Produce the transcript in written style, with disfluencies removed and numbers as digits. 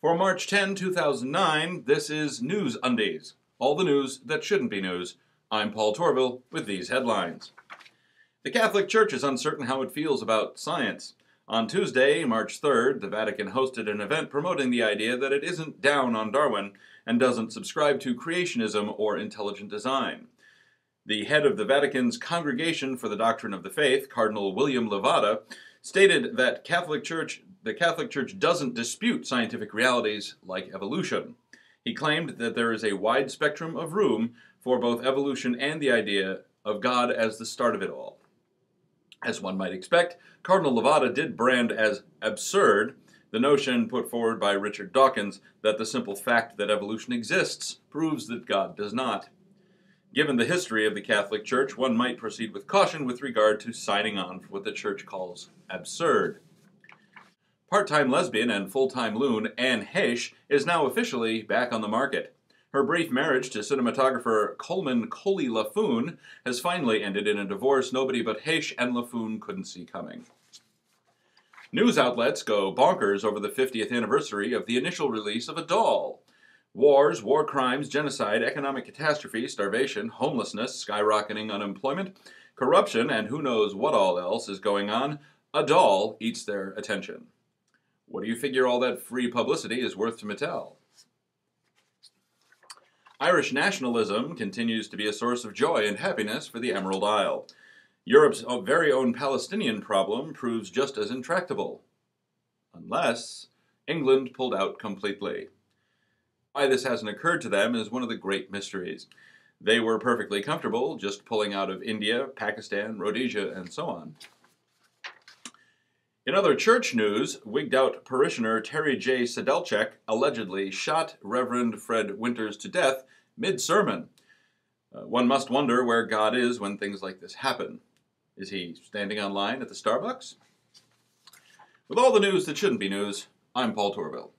For March 10, 2009, this is News Undies. All the news that shouldn't be news. I'm Paul Torville with these headlines. The Catholic Church is uncertain how it feels about science. On Tuesday, March 3rd, the Vatican hosted an event promoting the idea that it isn't down on Darwin and doesn't subscribe to creationism or intelligent design. The head of the Vatican's Congregation for the Doctrine of the Faith, Cardinal William Levada, stated that the Catholic Church doesn't dispute scientific realities like evolution. He claimed that there is a wide spectrum of room for both evolution and the idea of God as the start of it all. As one might expect, Cardinal Levada did brand as absurd the notion put forward by Richard Dawkins that the simple fact that evolution exists proves that God does not. Given the history of the Catholic Church, one might proceed with caution with regard to signing on for what the Church calls absurd. Part-time lesbian and full-time loon Anne Heche is now officially back on the market. Her brief marriage to cinematographer Coleman Coley Laffoon has finally ended in a divorce nobody but Heche and Laffoon couldn't see coming. News outlets go bonkers over the 50th anniversary of the initial release of a doll. Wars, war crimes, genocide, economic catastrophe, starvation, homelessness, skyrocketing unemployment, corruption, and who knows what all else is going on, a doll eats their attention. What do you figure all that free publicity is worth to Mattel? Irish nationalism continues to be a source of joy and happiness for the Emerald Isle. Europe's very own Palestinian problem proves just as intractable. Unless England pulled out completely. Why this hasn't occurred to them is one of the great mysteries. They were perfectly comfortable just pulling out of India, Pakistan, Rhodesia, and so on. In other church news, wigged-out parishioner Terry J. Sedelchek allegedly shot Reverend Fred Winters to death mid-sermon. One must wonder where God is when things like this happen. Is he standing on line at the Starbucks? With all the news that shouldn't be news, I'm Paul Torville.